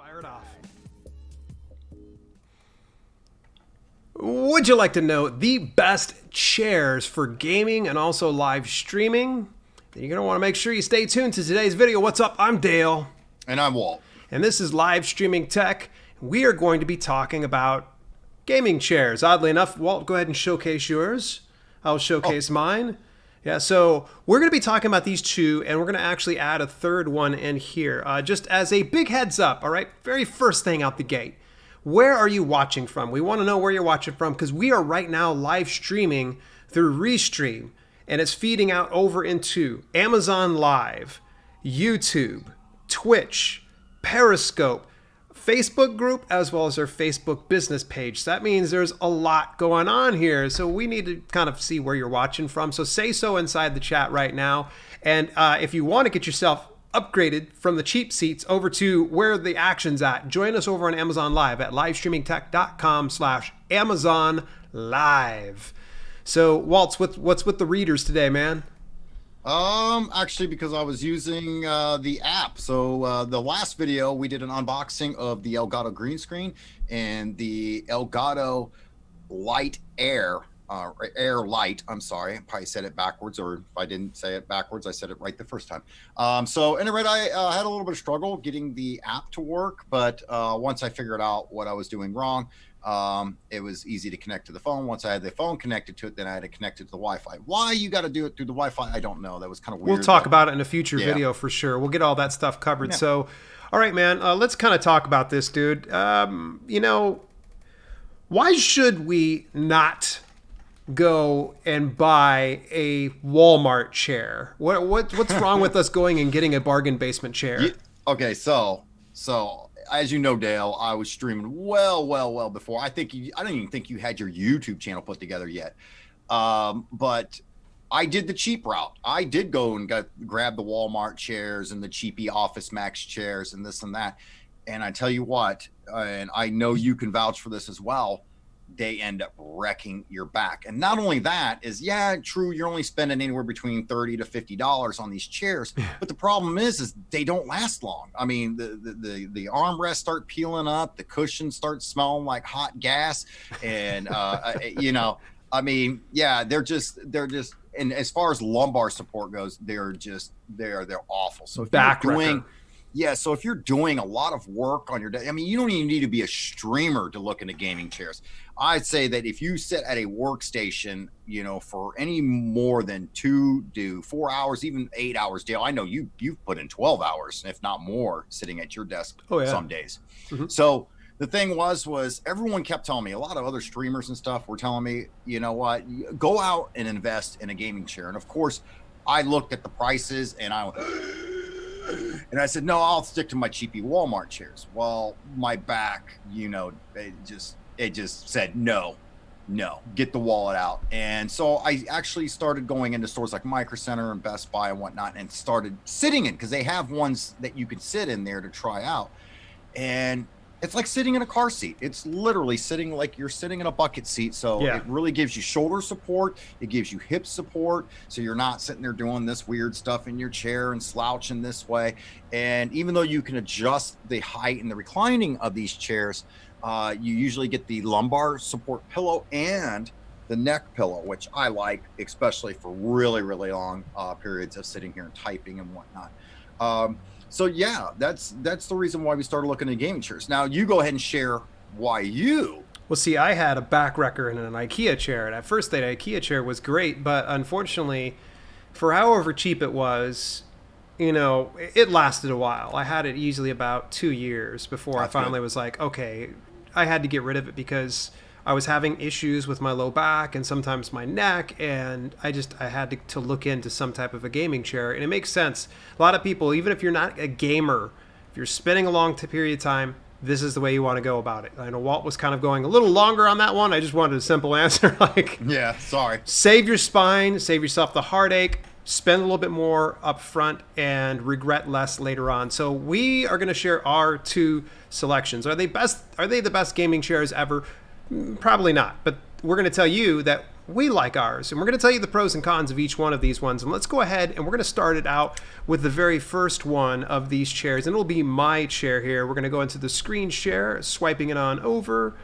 Fire it off. Would you like to know the best chairs for gaming and also live streaming? Then you're going to want to make sure you stay tuned to today's video. What's up? I'm Dale. And I'm Walt. And this is Live Streaming Tech. We are going to be talking about gaming chairs. Oddly enough, Walt, go ahead and showcase yours. I'll showcase mine. Yeah, so we're going to be talking about these two, and we're going to actually add a third one in here. Just as a big heads up, all right? Very first thing out the gate. Where are you watching from? We want to know where you're watching from because we are right now live streaming through Restream, and it's feeding out over into Amazon Live, YouTube, Twitch, Periscope, Facebook group, as well as our Facebook business page. So that means there's a lot going on here. So we need to kind of see where you're watching from. So say so inside the chat right now. And if you want to get yourself upgraded from the cheap seats over to where the action's at, join us over on Amazon Live at livestreamingtech.com/Amazon Live. So Waltz, what's with the readers today, man? Actually, because I was using the app. So the last video, we did an unboxing of the Elgato green screen and the Elgato Light Air, Air Light. I'm sorry, I probably said it backwards, or if I didn't say it backwards, I said it right the first time. So anyway, I had a little bit of struggle getting the app to work, but once I figured out what I was doing wrong, it was easy to connect to the phone. Once I had the phone connected to it, then I had to connect it to the Wi-Fi. Why you got to do it through the Wi-Fi, I don't know. That was kind of weird. We'll talk about it in a future video for sure. We'll get all that stuff covered. Yeah. So, all right, man, let's kind of talk about this, dude. You know, why should we not go and buy a Walmart chair? What's wrong with us going and getting a bargain basement chair? Okay, so as you know, Dale, I was streaming well before. I don't even think you had your YouTube channel put together yet. But I did the cheap route. I did go and grab the Walmart chairs and the cheapy Office Max chairs and this and that. And I tell you what, and I know you can vouch for this as well, they end up wrecking your back. And not only that is, yeah, true, you're only spending anywhere between $30 to $50 on these chairs, but the problem is they don't last long. I mean, the armrests start peeling up, the cushions start smelling like hot gas, and you know, I mean, yeah, they're just, and as far as lumbar support goes, they're awful. So if so if you're doing a lot of work on your day, I mean, you don't even need to be a streamer to look into gaming chairs. I'd say that if you sit at a workstation, you know, for any more than 2 to 4 hours, even 8 hours, Dale, I know you've put in 12 hours, if not more, sitting at your desk some days. Mm-hmm. So the thing was everyone kept telling me, a lot of other streamers and stuff were telling me, you know what, go out and invest in a gaming chair. And of course, I looked at the prices and I said, no, I'll stick to my cheapy Walmart chairs. Well, my back, you know, it just said, no, get the wallet out. And so I actually started going into stores like Micro Center and Best Buy and whatnot and started sitting in, because they have ones that you can sit in there to try out. And it's like sitting in a car seat. It's literally sitting like you're sitting in a bucket seat. So it really gives you shoulder support. It gives you hip support. So you're not sitting there doing this weird stuff in your chair and slouching this way. And even though you can adjust the height and the reclining of these chairs, you usually get the lumbar support pillow and the neck pillow, which I like, especially for really, really long periods of sitting here and typing and whatnot. So yeah, that's the reason why we started looking at gaming chairs. Now you go ahead and share why you. Well, see, I had a back wrecker in an IKEA chair, and at first that IKEA chair was great, but unfortunately, for however cheap it was, you know, it lasted a while. I had it easily about 2 years before I finally was like, okay, I had to get rid of it because I was having issues with my low back and sometimes my neck, and I had to look into some type of a gaming chair. And it makes sense. A lot of people, even if you're not a gamer, if you're spending a long period of time, this is the way you want to go about it. I know Walt was kind of going a little longer on that one. I just wanted a simple answer. Save your spine, save yourself the heartache, spend a little bit more up front and regret less later on. So we are going to share our two selections. Are they the best gaming chairs ever? Probably not, but we're going to tell you that we like ours. And we're going to tell you the pros and cons of each one of these ones. And let's go ahead and we're going to start it out with the very first one of these chairs. And it'll be my chair here. We're going to go into the screen share, swiping it on over.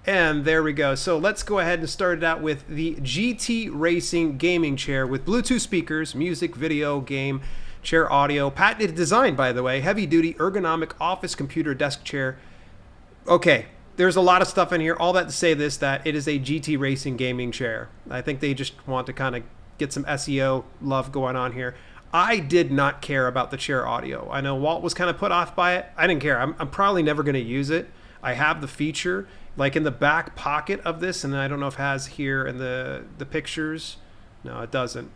And there we go. So let's go ahead and start it out with the GTRacing gaming chair with Bluetooth speakers, music, video, game, chair audio. Patented design, by the way. Heavy duty ergonomic office computer desk chair. Okay. There's a lot of stuff in here. All that to say this, that it is a GTRacing gaming chair. I think they just want to kind of get some SEO love going on here. I did not care about the chair audio. I know Walt was kind of put off by it. I didn't care. I'm probably never going to use it. I have the feature like in the back pocket of this, and I don't know if it has here in the pictures. No, it doesn't.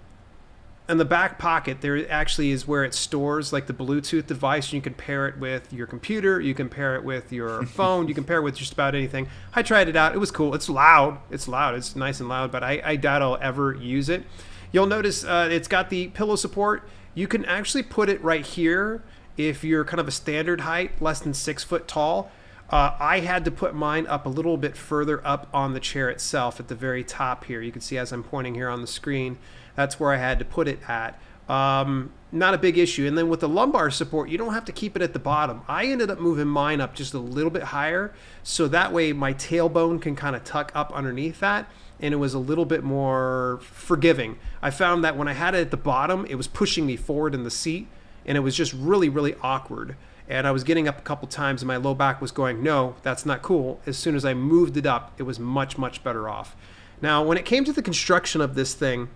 In the back pocket, there actually is where it stores like the Bluetooth device. You can pair it with your computer. You can pair it with your phone. You can pair it with just about anything. I tried it out. It was cool. It's loud. It's loud. It's nice and loud, but I doubt I'll ever use it. You'll notice it's got the pillow support. You can actually put it right here if you're kind of a standard height, less than 6 foot tall. I had to put mine up a little bit further up on the chair itself at the very top here. You can see as I'm pointing here on the screen. That's where I had to put it at. Not a big issue. And then with the lumbar support, you don't have to keep it at the bottom. I ended up moving mine up just a little bit higher, so that way my tailbone can kind of tuck up underneath that, and it was a little bit more forgiving. I found that when I had it at the bottom, it was pushing me forward in the seat, and it was just really, really awkward. And I was getting up a couple times, and my low back was going, no, that's not cool. As soon as I moved it up, it was much, much better off. Now, when it came to the construction of this thing,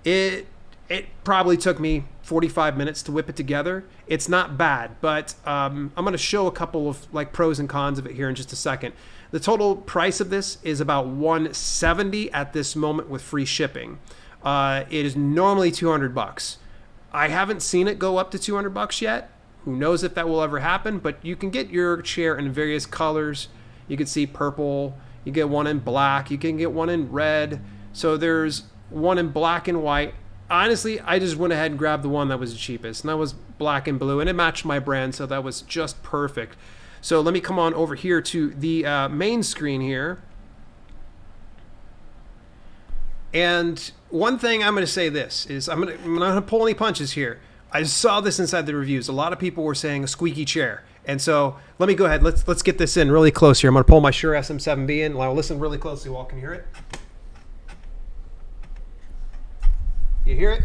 it probably took me 45 minutes to whip it together. It's not bad, but I'm going to show a couple of like pros and cons of it here in just a second. The total price of this is about $170 at this moment with free shipping. It is normally $200. I haven't seen it go up to $200 yet. Who knows if that will ever happen, but you can get your chair in various colors. You can see purple, you get one in black, you can get one in red. So there's one in black and white. Honestly, I just went ahead and grabbed the one that was the cheapest, and that was black and blue, and it matched my brand, so that was just perfect. So let me come on over here to the main screen here. And one thing I'm going to say this is I'm not going to pull any punches here. I saw this inside the reviews. A lot of people were saying a squeaky chair. And so let me go ahead. Let's get this in really close here. I'm going to pull my Shure SM7B in. Now listen really closely. Walt, can you hear it? You hear it?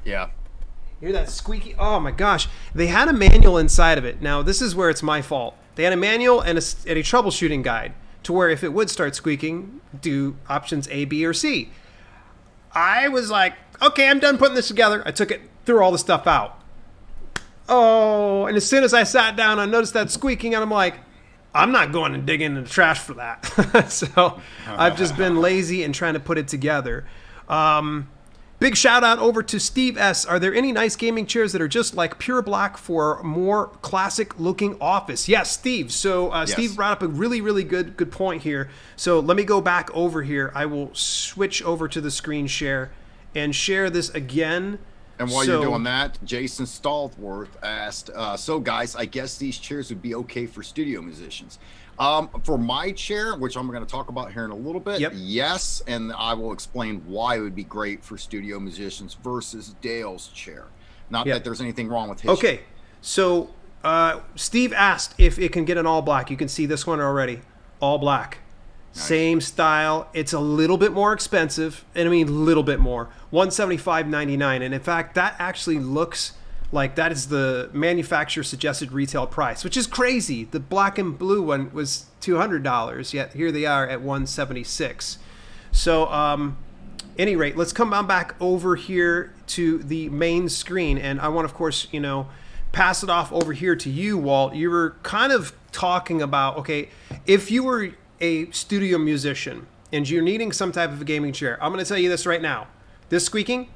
Yeah. You hear that squeaky? Oh my gosh. They had a manual inside of it. Now this is where it's my fault. They had a manual and a troubleshooting guide to where if it would start squeaking, do options A, B, or C. I was like, okay, I'm done putting this together. I took it, threw all the stuff out. Oh, and as soon as I sat down, I noticed that squeaking, and I'm like, I'm not going and digging in the trash for that. So I've just been lazy and trying to put it together. Big shout out over to Steve S. Are there any nice gaming chairs that are just like pure black for more classic looking office? Yes, Steve. So yes. Steve brought up a really, really good point here. So let me go back over here. I will switch over to the screen share and share this again. And while you're doing that, Jason Stallworth asked, so guys, I guess these chairs would be okay for studio musicians. For my chair, which I'm going to talk about here in a little bit, yes, and I will explain why it would be great for studio musicians versus Dale's chair. Not that there's anything wrong with his chair. So Steve asked if it can get an all black. You can see this one already, all black. Nice. Same style. It's a little bit more expensive, and I mean little bit more, $175.99. And in fact, that actually looks like that is the manufacturer suggested retail price, which is crazy. The black and blue one was $200, yet here they are at $176. So any rate, let's come on back over here to the main screen, and I want, of course, pass it off over here to you, Walt. You were kind of talking about, okay, if you were a studio musician and you're needing some type of a gaming chair, I'm going to tell you this right now. This squeaking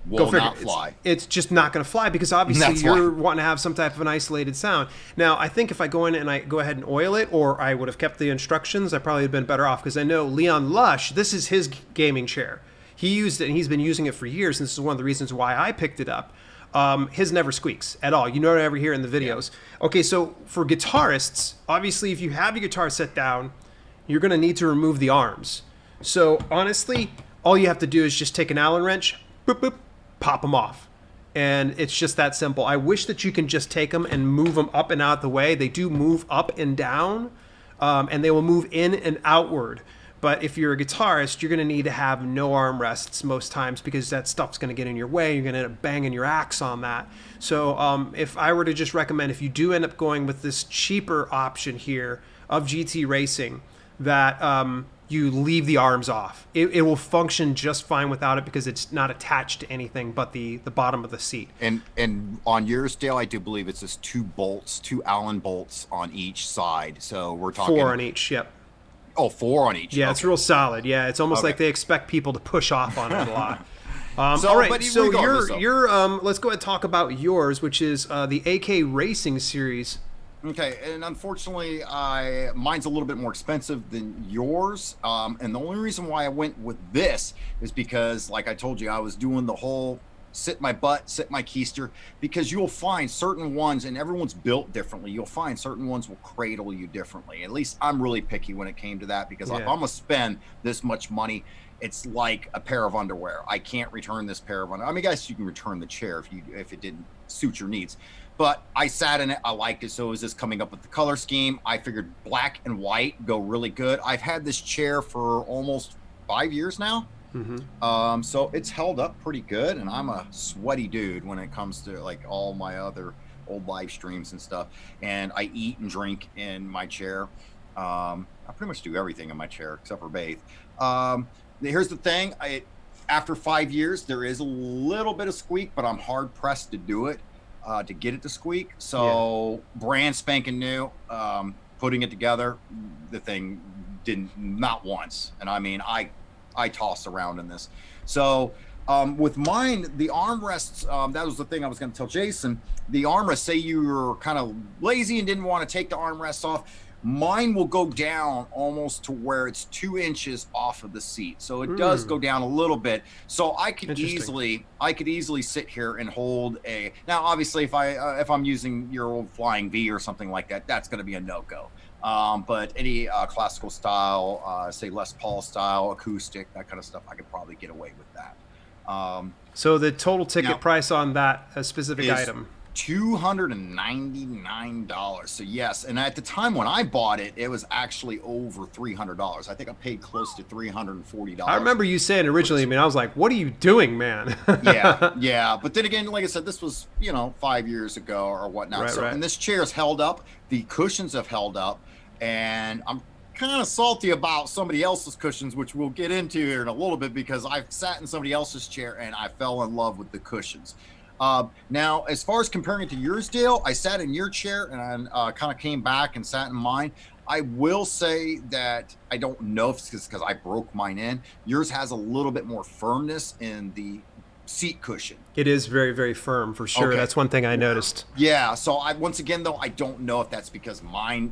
will not fly. It's just not going to fly because obviously you're wanting to have some type of an isolated sound. Now, I think if I go in and I go ahead and oil it, or I would have kept the instructions, I probably would have been better off, because I know Leon Lush, this is his gaming chair. He used it and he's been using it for years, and this is one of the reasons why I picked it up. His never squeaks at all. You know what I ever hear in the videos. Yeah. Okay, so for guitarists, obviously if you have your guitar set down, you're going to need to remove the arms. So honestly, all you have to do is just take an Allen wrench, boop, boop, pop them off. And it's just that simple. I wish that you can just take them and move them up and out the way. They do move up and down, and they will move in and outward. But if you're a guitarist, you're going to need to have no armrests most times because that stuff's going to get in your way. You're going to end up banging your axe on that. So if I were to just recommend, if you do end up going with this cheaper option here of GTRacing, that you leave the arms off. It will function just fine without it because it's not attached to anything but the bottom of the seat. And on yours, Dale, I do believe it's just 2 bolts, 2 Allen bolts on each side. So we're talking 4 on each, yep. Oh, 4 on each. Yeah, okay. It's real solid. Yeah, it's almost like they expect people to push off on it a lot. All right, so your let's go ahead and talk about yours, which is the AKRacing series. Okay, and unfortunately, mine's a little bit more expensive than yours. And the only reason why I went with this is because, like I told you, I was doing the whole sit my butt, sit my keister, because you'll find certain ones, and everyone's built differently. You'll find certain ones will cradle you differently. At least I'm really picky when it came to that, because if I'm gonna spend this much money, it's like a pair of underwear. I can't return this pair of underwear. I mean, I guess you can return the chair if it didn't suit your needs. But I sat in it, I liked it, so it was just coming up with the color scheme. I figured black and white go really good. I've had this chair for almost 5 years now. Mm-hmm. So it's held up pretty good, and I'm a sweaty dude when it comes to like all my other old live streams and stuff. And I eat and drink in my chair. I pretty much do everything in my chair except for bathe. Here's the thing. After 5 years, there is a little bit of squeak, but I'm hard pressed to do it. To get it to squeak. So brand spanking new, putting it together, the thing not once. And I mean, I tossed around in this. So with mine, the armrests, that was the thing I was going to tell Jason. The armrest, say you were kind of lazy and didn't want to take the armrests off, mine will go down almost to where it's 2 inches off of the seat. So it does go down a little bit. So I could easily sit here and hold a, now obviously if I'm using your old Flying V or something like that, that's going to be a no-go. But any classical style, say Les Paul style, acoustic, that kind of stuff, I could probably get away with that. So the total ticket price on that specific item? $299. So yes, and at the time when I bought it, it was actually over $300. I think I paid close to $340. I remember you saying originally, I mean, I was like, what are you doing, man? yeah. But then again, like I said, this was, 5 years ago or whatnot. And this chair's held up. The cushions have held up. And I'm kind of salty about somebody else's cushions, which we'll get into here in a little bit, because I've sat in somebody else's chair and I fell in love with the cushions. Now, as far as comparing it to yours, Dale, I sat in your chair and I kind of came back and sat in mine. I will say that I don't know if it's because I broke mine in. Yours has a little bit more firmness in the seat cushion. It is very, very firm for sure. Okay. That's one thing I noticed. Yeah. So once again, though, I don't know if that's because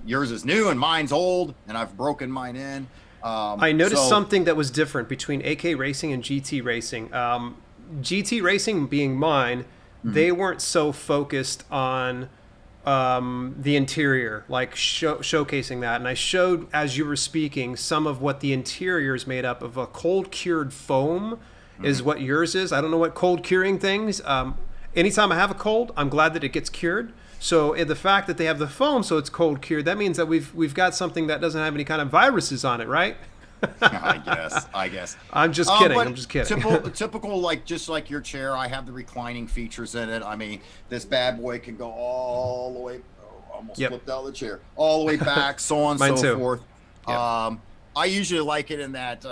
yours is new and mine's old and I've broken mine in. I noticed something that was different between AKRacing and GTRacing. GTRacing being mine, they weren't so focused on the interior, like showcasing that. And I showed, as you were speaking, some of what the interior is made up of. A cold cured foam is what yours is. I don't know what cold curing things. Anytime I have a cold, I'm glad that it gets cured. So the fact that they have the foam, so it's cold cured, that means that we've got something that doesn't have any kind of viruses on it, right? I guess. I'm just kidding. Typical, just like your chair, I have the reclining features in it. I mean, this bad boy can go all the way, almost flipped out of the chair, all the way back, so on and so forth. Yep. I usually like it in that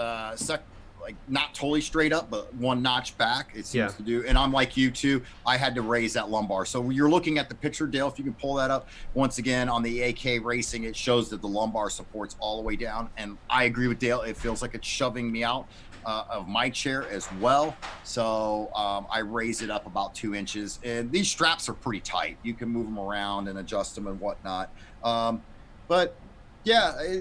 not totally straight up, but one notch back, it seems to do. And I'm like you too. I had to raise that lumbar. So you're looking at the picture, Dale, if you can pull that up. Once again, on the AKRacing, it shows that the lumbar supports all the way down. And I agree with Dale. It feels like it's shoving me out of my chair as well. So I raise it up about 2 inches. And these straps are pretty tight. You can move them around and adjust them and whatnot. But yeah,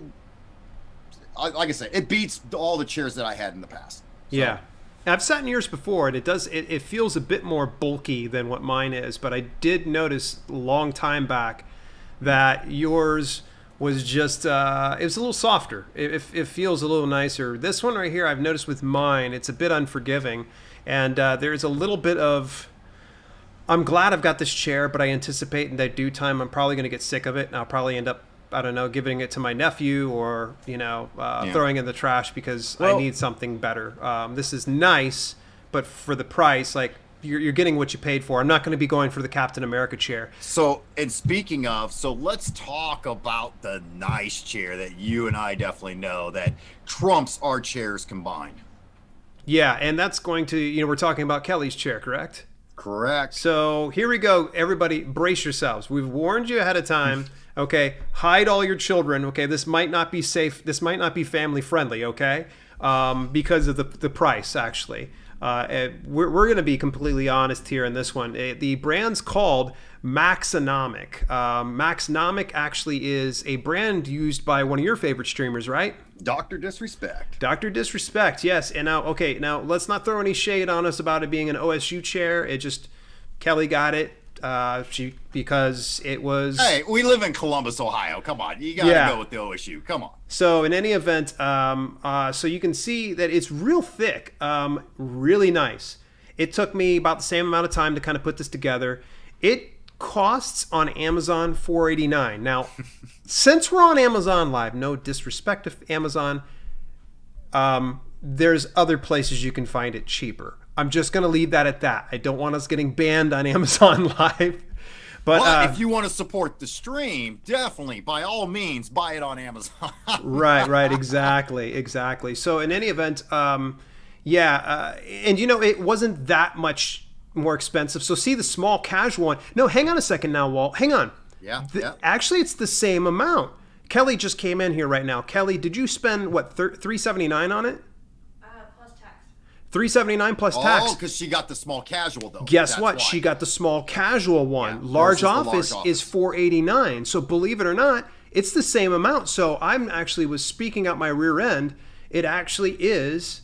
like I said, it beats all the chairs that I had in the past. So. Yeah. I've sat in yours before, and it feels a bit more bulky than what mine is, but I did notice a long time back that yours was just it was a little softer. It feels a little nicer. This one right here, I've noticed with mine, it's a bit unforgiving, and there's a little bit of. I'm glad I've got this chair, but I anticipate in that due time I'm probably going to get sick of it, and I'll probably end up, I don't know, giving it to my nephew or throwing it in the trash because I need something better. This is nice, but for the price, like. You're getting what you paid for. I'm not going to be going for the Captain America chair. So, and speaking of, so let's talk about the nice chair that you and I definitely know that trumps our chairs combined. Yeah, and that's going to, we're talking about Kelly's chair, correct? Correct. So here we go. Everybody, brace yourselves. We've warned you ahead of time. Okay, hide all your children. Okay, this might not be safe. This might not be family friendly. Okay, because of the price, actually. We're going to be completely honest here in this one. The brand's called Maxonomic. Maxonomic actually is a brand used by one of your favorite streamers, right? Dr. Disrespect. Dr. Disrespect, yes. And now let's not throw any shade on us about it being an OSU chair. It just, Kelly got it. Because it was. Hey, we live in Columbus, Ohio. Come on, you gotta go with the OSU. Come on. So in any event, so you can see that it's real thick, really nice. It took me about the same amount of time to kind of put this together. It costs on Amazon $4.89. Now, since we're on Amazon Live, no disrespect to Amazon, there's other places you can find it cheaper. I'm just going to leave that at that. I don't want us getting banned on Amazon Live. But if you want to support the stream, definitely, by all means, buy it on Amazon. Right, exactly. So in any event, and it wasn't that much more expensive. So see the small casual one. No, hang on a second now, Walt. Hang on. Yeah. Actually, it's the same amount. Kelly just came in here right now. Kelly, did you spend, what, $379 on it? $379 plus tax. Oh, because she got the small casual though. Guess what? Why. She got the small casual one. Yeah, large office is $489. So believe it or not, it's the same amount. So I'm actually was speaking out my rear end. It actually is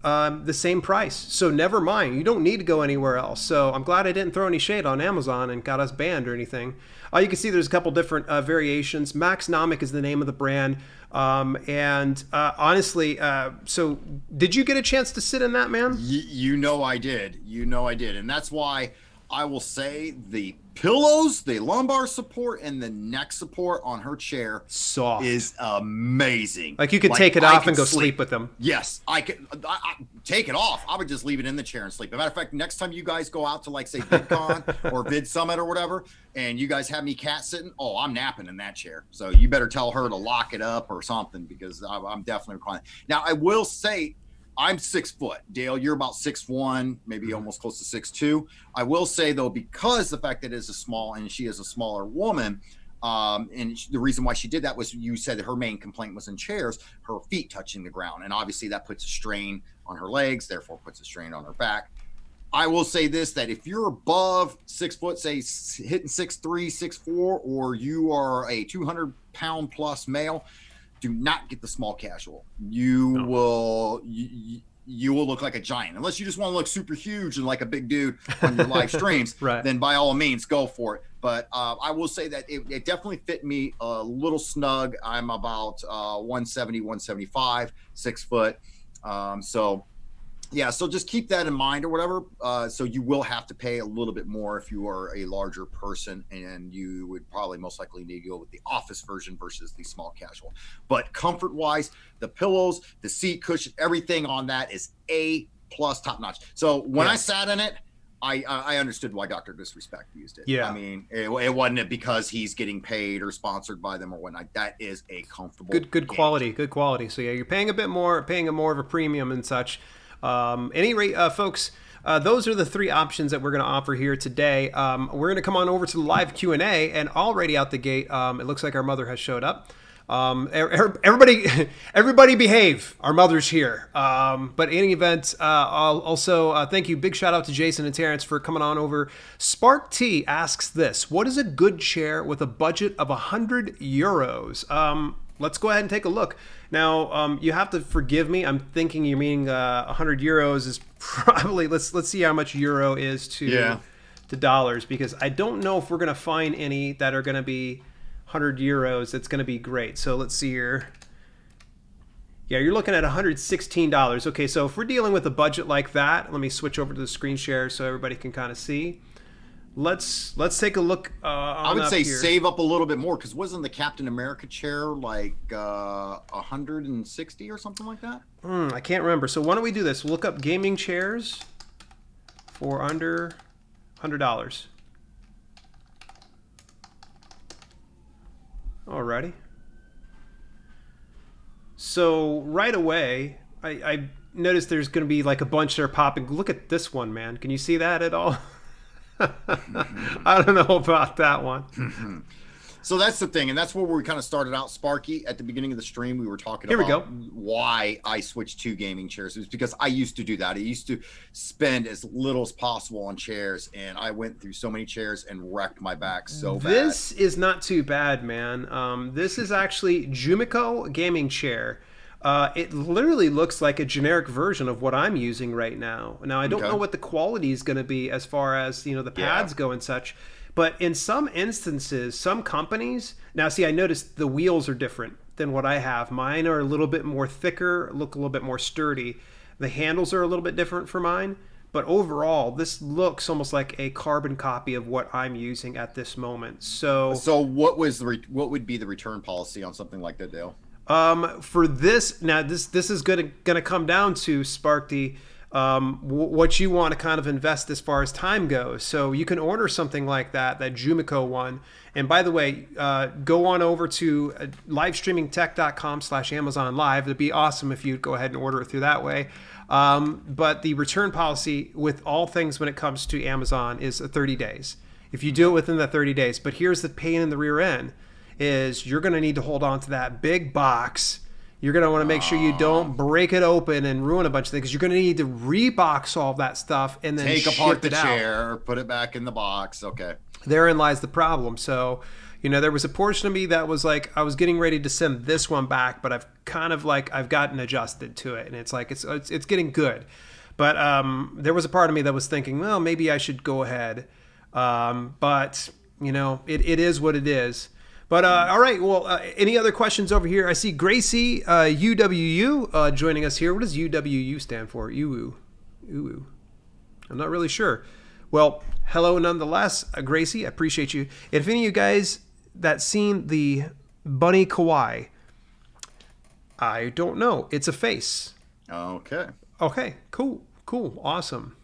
the same price. So never mind. You don't need to go anywhere else. So I'm glad I didn't throw any shade on Amazon and got us banned or anything. You can see there's a couple different variations. Maxonomic is the name of the brand. Honestly, so did you get a chance to sit in that, man? You know I did. And that's why I will say the pillows, the lumbar support, and the neck support on her chair soft is amazing. Like you could take it off and go sleep with them. Yes, I could take it off. I would just leave it in the chair and sleep. As a matter of fact, next time you guys go out to like say VidCon or Vid Summit or whatever, and you guys have me cat sitting, I'm napping in that chair. So you better tell her to lock it up or something because I'm definitely reclining. Now I will say, I'm 6 foot. Dale, you're about 6'1", maybe almost close to 6'2". I will say though, because the fact that it is a small and she is a smaller woman, and the reason why she did that was you said that her main complaint was in chairs, her feet touching the ground, and obviously that puts a strain on her legs, therefore puts a strain on her back. I will say this, that if you're above 6 foot, say hitting 6'3", 6'4", or you are a 200-pound plus male, do not get the small casual. You will look like a giant. Unless you just want to look super huge and like a big dude on your live streams, right. Then by all means, go for it. But I will say that it definitely fit me a little snug. I'm about 170, 175, 6 foot. So just keep that in mind or whatever. So you will have to pay a little bit more if you are a larger person, and you would probably most likely need to go with the office version versus the small casual. But comfort wise, the pillows, the seat cushion, everything on that is A+ top notch. So when I sat in it, I understood why Dr. Disrespect used it. Yeah. I mean, it wasn't because he's getting paid or sponsored by them or whatnot. That is a comfortable good quality. So yeah, you're paying a bit more, paying a more of a premium and such. Any rate, folks, those are the three options that we're going to offer here today. We're going to come on over to the live Q&A, and already out the gate, it looks like our mother has showed up. Everybody behave. Our mother's here. But in any event, I'll also thank you. Big shout out to Jason and Terrence for coming on over. Spark T asks this: what is a good chair with a budget of €100? Let's go ahead and take a look. Now, you have to forgive me. I'm thinking you mean €100 is probably, let's see how much euro is to dollars, because I don't know if we're going to find any that are going to be 100 euros, it's going to be great. So let's see here. Yeah, you're looking at $116. Okay, so if we're dealing with a budget like that, let me switch over to the screen share so everybody can kind of see. Let's take a look. I would say here. Save up a little bit more, because wasn't the Captain America chair like 160 or something like that? I can't remember. So why don't we do this? We'll look up gaming chairs for under $100. Alrighty. So right away, I noticed there's going to be like a bunch that are popping. Look at this one, man. Can you see that at all? I don't know about that one. So that's the thing, and that's where we kind of started out, Sparky. At the beginning of the stream, we were talking about why I switched to gaming chairs. It was because I used to do that. I used to spend as little as possible on chairs, and I went through so many chairs and wrecked my back so bad. This is not too bad, man. This is actually Jumiko gaming chair. It literally looks like a generic version of what I'm using right now. Now, I don't know what the quality is going to be as far as, you know, the pads go and such. But in some instances, some companies... Now, see, I noticed the wheels are different than what I have. Mine are a little bit more thicker, look a little bit more sturdy. The handles are a little bit different for mine. But overall, this looks almost like a carbon copy of what I'm using at this moment. So what would be the return policy on something like that, Dale? For this, now this is gonna come down to, Sparky, what you want to kind of invest as far as time goes. So you can order something like that Jumiko one. And by the way, go on over to livestreamingtech.com/Amazon Live. It'd be awesome if you'd go ahead and order it through that way. But the return policy with all things when it comes to Amazon is 30 days. If you do it within that 30 days. But here's the pain in the rear end, is you're going to need to hold on to that big box. You're going to want to make sure you don't break it open and ruin a bunch of things, because you're going to need to rebox all that stuff and then take ship apart the it out. chair, put it back in the box. Okay. Therein lies the problem. So, you know, there was a portion of me that was like, I was getting ready to send this one back, but I've kind of like, I've gotten adjusted to it, and it's like, it's getting good. But there was a part of me that was thinking, well, maybe I should go ahead. But, you know, it is what it is. But all right, well, any other questions over here? I see Gracie UWU joining us here. What does UWU stand for? UU. I'm not really sure. Well, hello nonetheless, Gracie. I appreciate you. If any of you guys that seen the bunny kawaii, I don't know. It's a face. Okay. Okay. Cool. Awesome.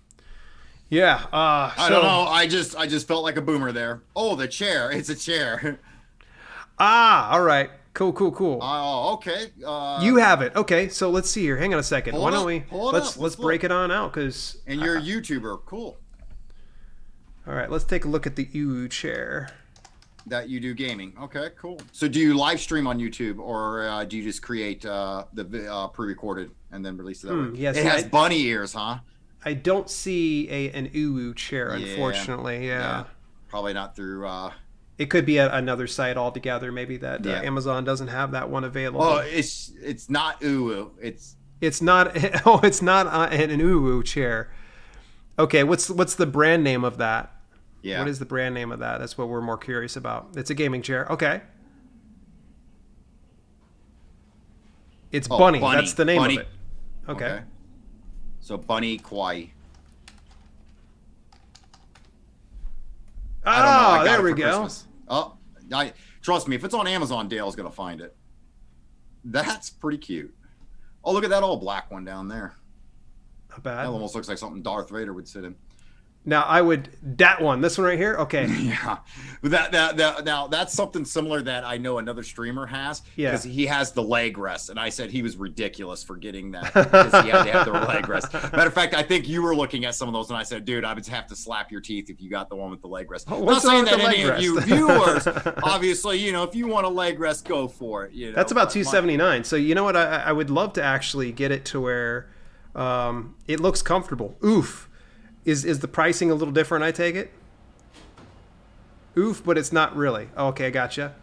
Yeah. I don't know. I just felt like a boomer there. Oh, the chair. It's a chair. All right. Cool. Oh, okay. You have it. Okay, so let's see here. Hang on a second. Why don't we let's break it on out, because and you're a YouTuber. Cool. All right, let's take a look at the UU chair. That you do gaming. Okay, cool. So do you live stream on YouTube, or do you just create the pre-recorded and then release it that way? Yes, it has bunny ears, huh? I don't see an UU chair, unfortunately. Yeah. Probably not through... It could be another site altogether, maybe that Amazon doesn't have that one available. Oh, it's not UU. It's not. Oh, it's not an UU chair. Okay, what's the brand name of that? Yeah. What is the brand name of that? That's what we're more curious about. It's a gaming chair. Okay. It's Bunny. That's the name of it. Okay. So Bunny Kawaii. There we go. Oh, trust me, if it's on Amazon, Dale's gonna find it. That's pretty cute. Oh, look at that old black one down there. Not bad. That almost looks like something Darth Vader would sit in. Now this one right here. Okay. Yeah. Now that's something similar that I know another streamer has. Yeah. Because he has the leg rest, and I said he was ridiculous for getting that because he had to have the leg rest. Matter of fact, I think you were looking at some of those, and I said, dude, I would have to slap your teeth if you got the one with the leg rest. I'm not saying that any of you viewers, obviously, you know, if you want a leg rest, go for it. You know, that's about $279. So you know what? I would love to actually get it to where it looks comfortable. Oof. Is the pricing a little different, I take it? Oof, but it's not really. Oh, okay, I gotcha.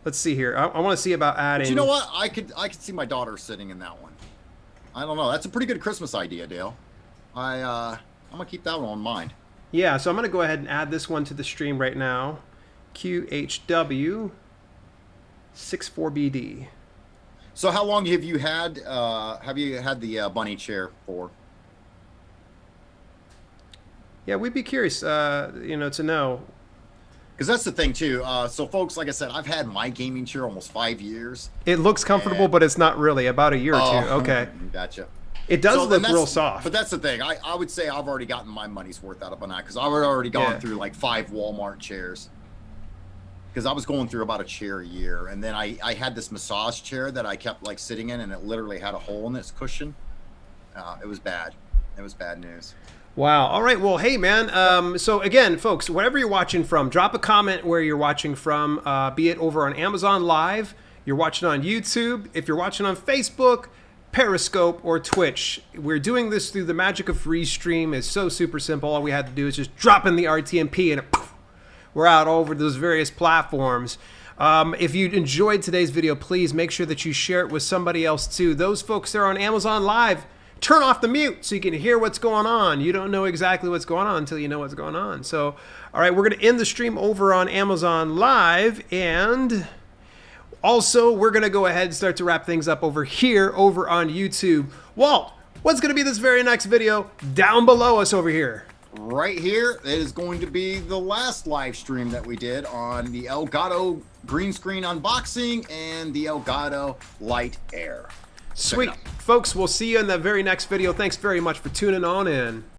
Let's see here. I want to see about adding... But you know what? I could see my daughter sitting in that one. I don't know. That's a pretty good Christmas idea, Dale. I'm going to keep that one in mind. Yeah, so I'm going to go ahead and add this one to the stream right now. QHW 64BD. So how long have you had the bunny chair for? Yeah, we'd be curious, you know, to know. Because that's the thing too. So folks, like I said, I've had my gaming chair almost 5 years. It looks comfortable, but it's not really. About a year or two. Okay. Gotcha. It does look real soft. But that's the thing. I would say I've already gotten my money's worth out of it because I've already gone through like 5 Walmart chairs. Because I was going through about a chair a year, and then I had this massage chair that I kept like sitting in, and it literally had a hole in its cushion. It was bad. It was bad news. Wow. All right. Well, hey, man. So again, folks, wherever you're watching from, drop a comment where you're watching from, be it over on Amazon Live, you're watching on YouTube, if you're watching on Facebook, Periscope, or Twitch. We're doing this through the magic of Restream. It's so super simple. All we had to do is just drop in the RTMP and we're out over those various platforms. If you enjoyed today's video, please make sure that you share it with somebody else too. Those folks that are on Amazon Live, turn off the mute so you can hear what's going on. You don't know exactly what's going on until you know what's going on. So, all right, we're going to end the stream over on Amazon Live, and also we're going to go ahead and start to wrap things up over here over on YouTube. Walt, what's going to be this very next video down below us over here? Right here, it is going to be the last live stream that we did on the Elgato green screen unboxing and the Elgato Light Air. Sweet. Folks, we'll see you in the very next video. Thanks very much for tuning on in.